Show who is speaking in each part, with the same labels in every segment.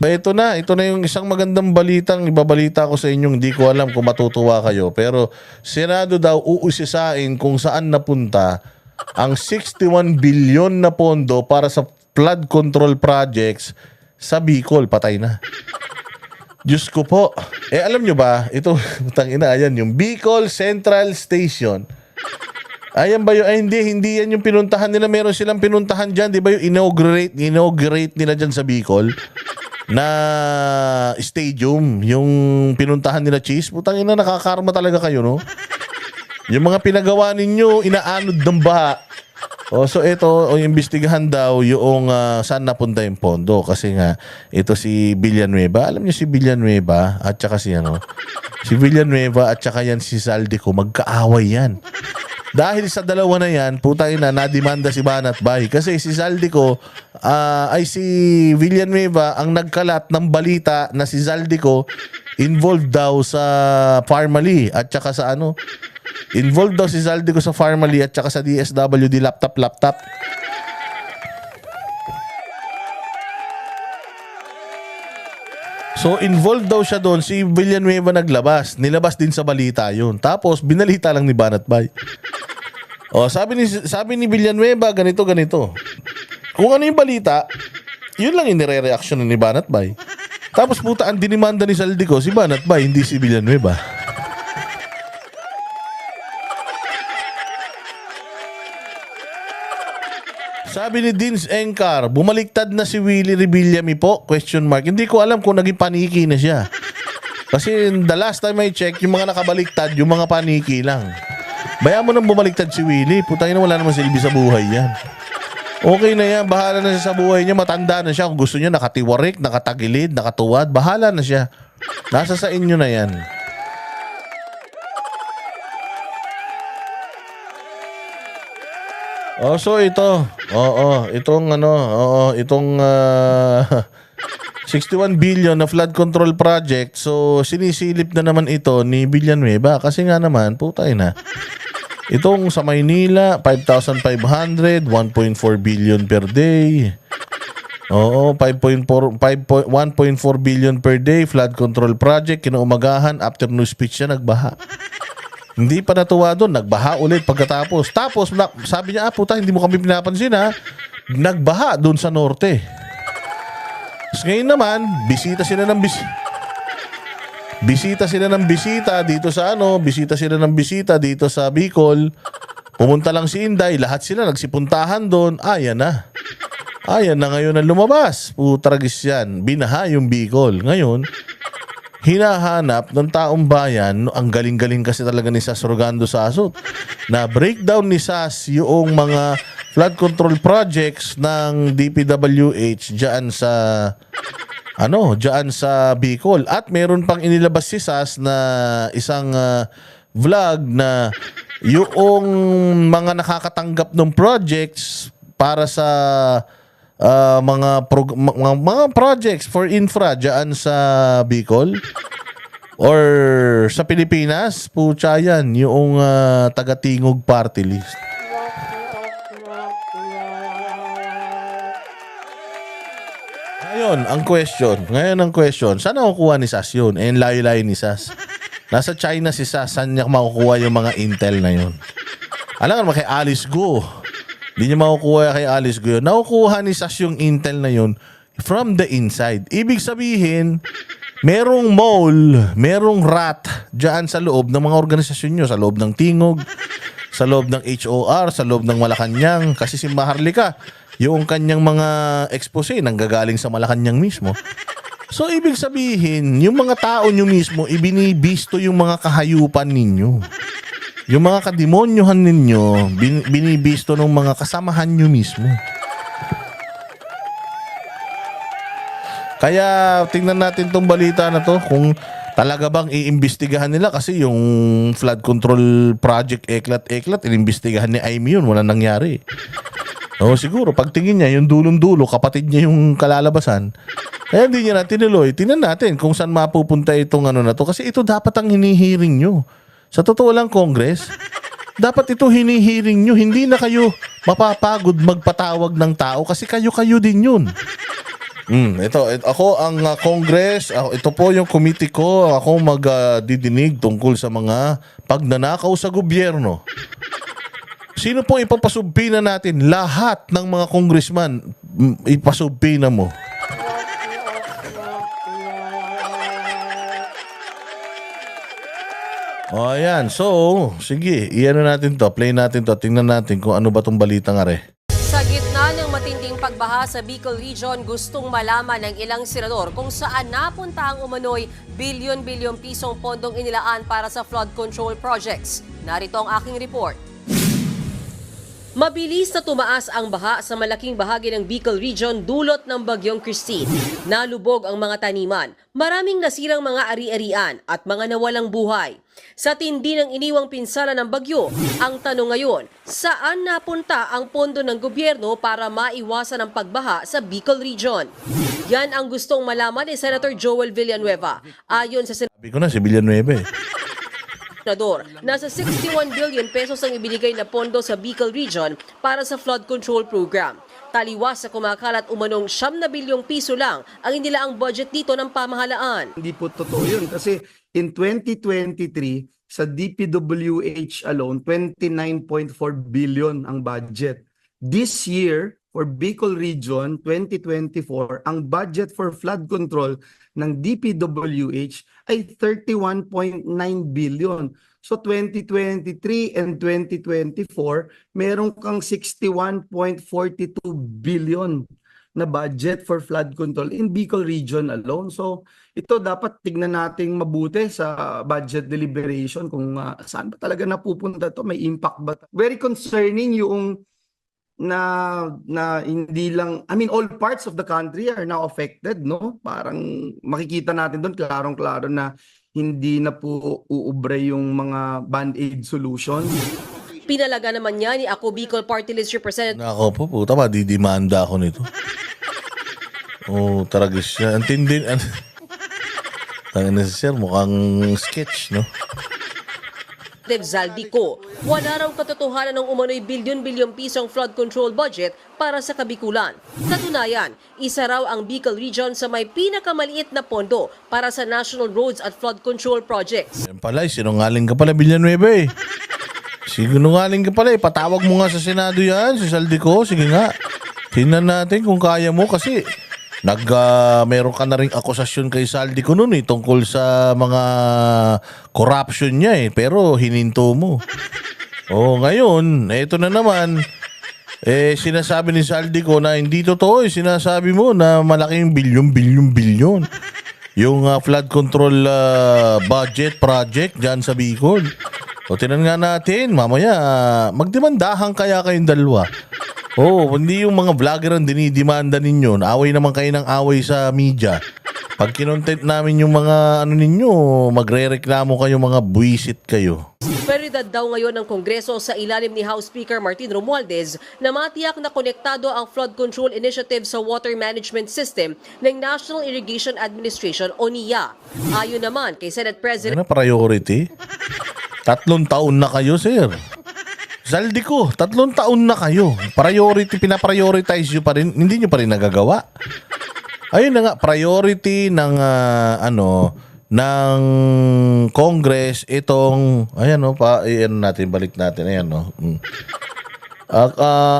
Speaker 1: Ito na yung isang magandang balitang ibabalita ko sa inyo. Hindi ko alam kung matutuwa kayo. Pero Senado daw uusisain kung saan napunta ang 61 billion na pondo para sa flood control projects sa Bicol. Patay na. Diyos ko po. Alam nyo ba, ito, tangina, ayan, yung Bicol Central Station. Ayan ba yun? Ay, hindi yan yung pinuntahan nila. Meron silang pinuntahan dyan. Di ba yung inaugurate nila dyan sa Bicol? Na stadium, yung pinuntahan nila Cheese. Putang ina, nakakarma talaga kayo, no? Yung mga pinagawa ninyo, inaanod ng baha. So ito, imbestigahan daw yung saan napunta yung pondo. Kasi nga, ito si Villanueva. Alam niyo si Villanueva at saka si si Villanueva at saka yan si Zaldico, magkaaway yan. Dahil sa dalawa na yan, putang ina, nadimanda si Banat Bay. Kasi si Zaldico, si Villanueva ang nagkalat ng balita na si Zaldico involved daw sa Parmali at saka sa involved daw si Zaldico sa Parmali at saka sa DSWD laptop. So involved daw siya doon, si Villanueva nilabas din sa balita yun. Tapos binalita lang ni Banat Bay. Sabi ni Villanueva, ganito. Kung ano yung balita, yun lang yung nire-reaction ni Banat Bay. Tapos puta, ang dinimanda ni Zaldico, si Banat Bay, hindi si Villanueva. Sabi ni Dins Engcar, bumaliktad na si Willie Rebillami po? Question mark. Hindi ko alam kung naging paniki na siya. Kasi the last time I check, yung mga nakabaliktad, yung mga paniki lang. Bayaan mo nang bumaliktad si Willie. Putang ina, wala naman silbi sa buhay yan. Okay na yan. Bahala na siya sa buhay niya. Matanda na siya. Kung gusto niya, nakatiwarik, nakatagilid, nakatuwad. Bahala na siya. Nasa sa inyo na yan. So ito. Itong 61 billion na flood control project. So sinisilip na naman ito ni Villanueva kasi nga naman putay na. Itong sa Maynila 5,500, 1.4 billion per day. 1.4 billion per day flood control project. Kinaumagahan, afternoon speech siya, nagbaha. Hindi pa natuwa doon, nagbaha ulit pagkatapos. Tapos sabi niya, puta, hindi mo kami pinapansin ha. Nagbaha doon sa norte. So, ngayon naman, bisita sila ng bisita dito sa bisita sila ng bisita dito sa Bicol. Pumunta lang si Inday, lahat sila nagsipuntahan doon. Ayan na ngayon ang lumabas. Putragis yan. Binaha yung Bicol. Ngayon, hinahanap ng taong bayan, ang galing-galing kasi talaga ni Sas Rogando Sasot, na breakdown ni Sas yung mga flood control projects ng DPWH diyan sa Bicol. At meron pang inilabas si Sas na isang vlog na yung mga nakakatanggap ng projects para sa mga projects for infra diyan sa Bicol or sa Pilipinas. Pucha yan, yung taga-Tingog party list. Ngayon ang question, saan nakukuha ni Sas yun? Layo-layo ni Sas. Nasa China si Sas, saan niya makukuha yung mga intel na yun? Alam nga kay Alice Go. Hindi niya makukuha kay Alice Go yun. Nakukuha ni Sas yung intel na yun from the inside. Ibig sabihin, merong mole, merong rat dyan sa loob ng mga organisasyon nyo. Sa loob ng Tingog, sa loob ng HOR, sa loob ng Malacanang. Kasi si Maharlika, yung kanyang mga expose nanggagaling sa Malacanang mismo. So, ibig sabihin, yung mga tao nyo mismo, ibinibisto yung mga kahayupan ninyo. Yung mga kademonyohan ninyo, binibisto ng mga kasamahan nyo mismo. Kaya, tingnan natin tong balita na to, kung talaga bang iimbestigahan nila kasi yung flood control project eklat-eklat, inimbestigahan ni Aimee yun, walang nangyari. Siguro, pagtingin niya, yung dulong-dulo, kapatid niya yung kalalabasan. Kaya hindi niya na tinuloy. Tingnan natin kung saan mapupunta itong na to. Kasi ito dapat ang hinihiring nyo. Sa totoo lang, Congress, dapat ito hinihiring nyo. Hindi na kayo mapapagod magpatawag ng tao kasi kayo din yun. Ako ang Congress, ito po yung committee ko, ako magdidinig tungkol sa mga pagnanakaw sa gobyerno. Sino po ipapasubpina natin? Lahat ng mga congressman, ipasubpina mo. O ayan, so sige, iyan natin to, play natin to, tingnan natin kung ano ba tong balita nga re.
Speaker 2: Sa gitna ng matinding pagbaha sa Bicol Region, gustong malaman ng ilang senador kung saan napunta ang umano'y bilyon-bilyong pisong pondong inilaan para sa flood control projects. Narito ang aking report. Mabilis na tumaas ang baha sa malaking bahagi ng Bicol Region dulot ng bagyong Christine. Nalubog ang mga taniman, maraming nasirang mga ari-arian at mga nawalang buhay. Sa tindi ng iniwang pinsala ng bagyo, ang tanong ngayon, saan napunta ang pondo ng gobyerno para maiwasan ang pagbaha sa Bicol Region? Yan ang gustong malaman ni Senator Joel Villanueva. Ayon sa
Speaker 1: Sabi ko na, si Villanueva eh.
Speaker 2: Senador, nasa 61 billion pesos ang ibinigay na pondo sa Bicol Region para sa flood control program. Taliwas sa kumakalat umanong 9 na bilyong piso lang ang inilaang budget dito ng pamahalaan.
Speaker 3: Hindi po totoo yun kasi in 2023 sa DPWH alone 29.4 billion ang budget. This year for Bicol Region 2024 ang budget for flood control ng DPWH ay 31.9 billion. So 2023 and 2024 meron kang 61.42 billion na budget for flood control in Bicol Region alone. So ito dapat tignan nating mabuti sa budget deliberation kung saan ba talaga napupunta to, may impact ba. Very concerning yung na hindi lang, I mean all parts of the country are now affected, no? Parang makikita natin doon klarong-klaro na hindi na po uubre yung mga band-aid solution.
Speaker 2: Pinalaga naman niya ni Ako Bicol Party List Representative
Speaker 1: Nako po, puta ba, didimanda ako nito. Oh, taragis siya. Antindi, tangin na si sir, mukhang sketch, no?
Speaker 2: Zaldico, wala raw katotohanan ng umano'y bilyon-bilyong pisong flood control budget para sa Kabikulan. Katunayan, isa raw ang Bicol Region sa may pinakamaliit na pondo para sa National Roads at Flood Control Projects.
Speaker 1: Yan pala, sinungaling ka pala, Villanueva eh. Sinungaling ka pala eh. Patawag mo nga sa Senado yan, si Zaldico. Sige nga. Tingnan natin kung kaya mo kasi meron ka na ring akusasyon kay Zaldico noon eh tungkol sa mga corruption niya eh, pero hininto mo. Oh, ngayon, eto na naman. Sinasabi ni Zaldico na hindi totoo eh. Sinasabi mo na malaking bilyon yung flood control budget project dyan sa Bicol. O tinan nga natin, mamaya magdemandahan kaya kayong dalawa. Oh, hindi yung mga vlogger ang dinidemanda ninyo. Away naman kayo ng away sa media. Pag kinontent namin yung mga ano ninyo, magre-reklamo kayo, mga buwisit kayo.
Speaker 2: Prioridad daw ngayon ng Kongreso sa ilalim ni House Speaker Martin Romualdez na matiyak na konektado ang flood control initiative sa water management system ng National Irrigation Administration o NIA. Ayon naman kay Senate President
Speaker 1: Ano priority? 3 taon na kayo, sir. Zaldico, 3 taon na kayo. Priority, pinaprioritize nyo pa rin. Hindi nyo pa rin nagagawa. Ayun na nga, priority ng ng Congress itong balik natin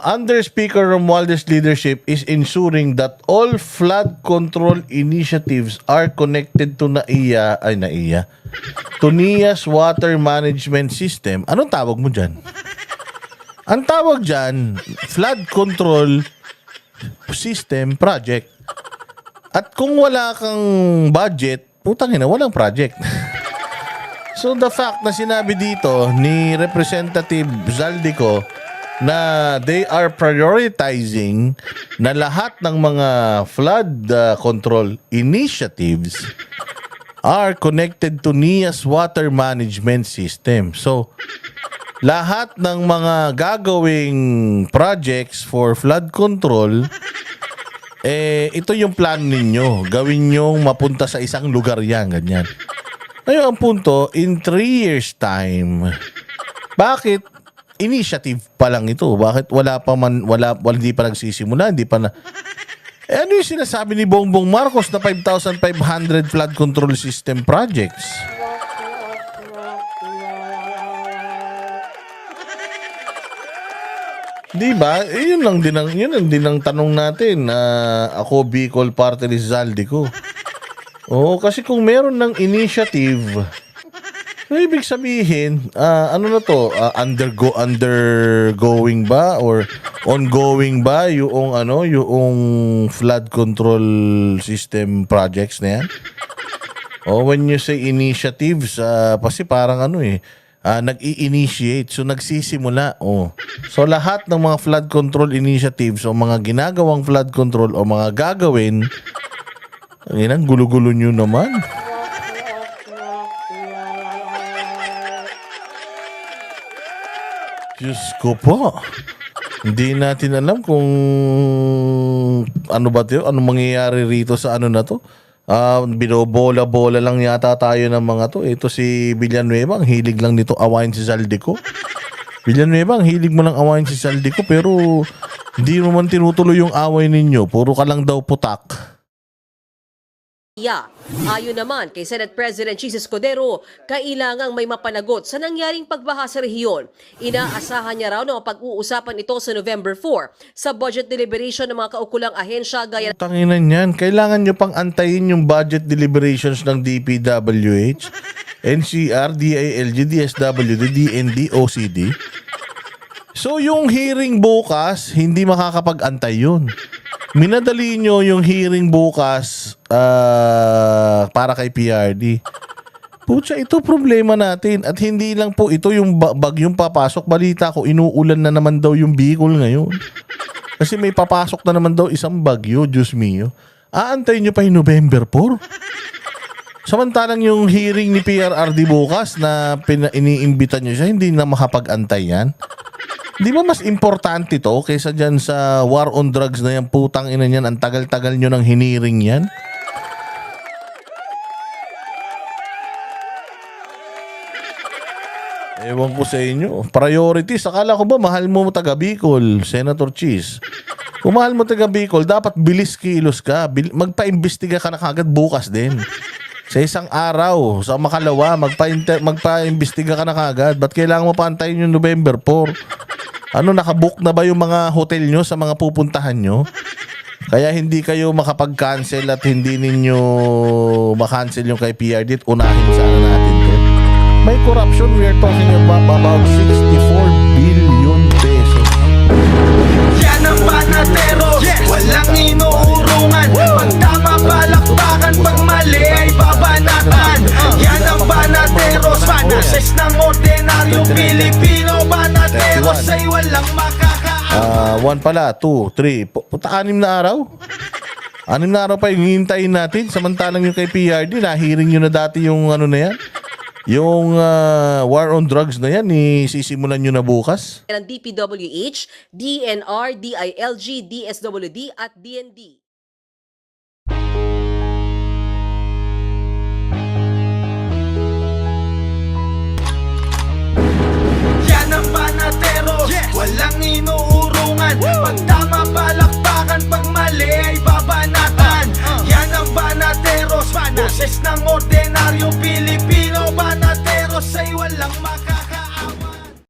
Speaker 1: under Speaker Romualdez leadership is ensuring that all flood control initiatives are connected to to NIA's water management system. Anong tawag mo dyan? Ang tawag dyan, flood control system project. At kung wala kang budget, putang ina, walang project. So the fact na sinabi dito ni Representative Zaldico na they are prioritizing na lahat ng mga flood control initiatives are connected to NIA's water management system. So lahat ng mga gagawing projects for flood control, ito yung plan ninyo. Gawin nyo mapunta sa isang lugar yan, ganyan. Ngayon ang punto, in 3 years time, bakit initiative pa lang ito? Bakit hindi pa nagsisimula? Hindi pa na... Eh ano yung sinasabi ni Bongbong Marcos na 5,500 flood control system projects? Di ba? Eh, yun ang din ang tanong natin na ako Bicol Party List Zaldico. Oo, kasi kung meron ng initiative, so ibig sabihin, ano na to, undergoing ba or ongoing ba yung flood control system projects na yan? Oh, when you say initiatives, kasi parang nag-i-initiate. So, nagsisimula. Oh. So, lahat ng mga flood control initiatives o mga ginagawang flood control o mga gagawin, ang gulo-gulo nyo naman. Diyos ko po. Hindi natin alam kung ano ba ito, ano mangyayari rito sa ano na to. Binobola-bola lang yata tayo ng mga to. Ito si Villanueva, ang hilig lang nito awayin si Zaldico. Villanueva, ang hilig mo lang awayin si Zaldico pero hindi mo man tinutuloy yung away ninyo. Puro ka lang daw putak.
Speaker 2: Ayon naman kay Senate President Chis Escudero, kailangang may mapanagot sa nangyaring pagbaha sa rehiyon. Inaasahan niya raw na mapag-uusapan ito sa November 4 sa budget deliberation ng mga kaukulang ahensya gaya
Speaker 1: Tanginan yan. Kailangan nyo pang antayin yung budget deliberations ng DPWH, NCR, DILG, DSWD, DND, OCD. So yung hearing bukas, hindi makakapag-antay yun. Minadali nyo yung hearing bukas para kay PRD. Pucha, ito problema natin. At hindi lang po ito yung bagyong papasok. Balita ko, inuulan na naman daw yung Bicol ngayon. Kasi may papasok na naman daw isang bagyo, Diyos mio. Aantayin nyo pa yung November 4? Samantalang yung hearing ni PRRD bukas na iniimbita nyo siya, hindi na makapag-antay yan. Di ba mas importante to kaysa dyan sa war on drugs na yan, putang ina niyan, ang tagal-tagal nyo ng hiniring yan? Ewan ko sa inyo. Priorities. Akala ko ba mahal mo taga Bicol, Senator Chis? Kung mahal mo taga Bicol, dapat bilis kilos ka. Magpa-imbestiga ka na kagad bukas din. Sa isang araw, sa makalawa, magpa-imbestiga ka na kagad. Ba't kailangan mo paantayin yung November 4? Ano, nakabook na ba yung mga hotel nyo sa mga pupuntahan nyo? Kaya hindi kayo makapag-cancel at hindi ninyo makancel yung kay PRD at unahin sana natin to. May corruption, we are talking about 64 billion pesos.
Speaker 4: Yan ang panateros, walang inuurungan. Pag tama palakpakan, pag mali ay babanatan. Yan ang panateros, panases ng ordinaryong Pilipino. Panateros ay walang makakaan.
Speaker 1: 1 pala, 2, 3, puta 6 na araw. 6 na araw pa yung hihintayin natin. Samantalang yung kay PRD, nahiring nyo na dati yung ano na yan. Yung war on drugs na yan, sisimulan nyo na bukas.
Speaker 2: ng DPWH, DNR, DILG, DSWD at DND.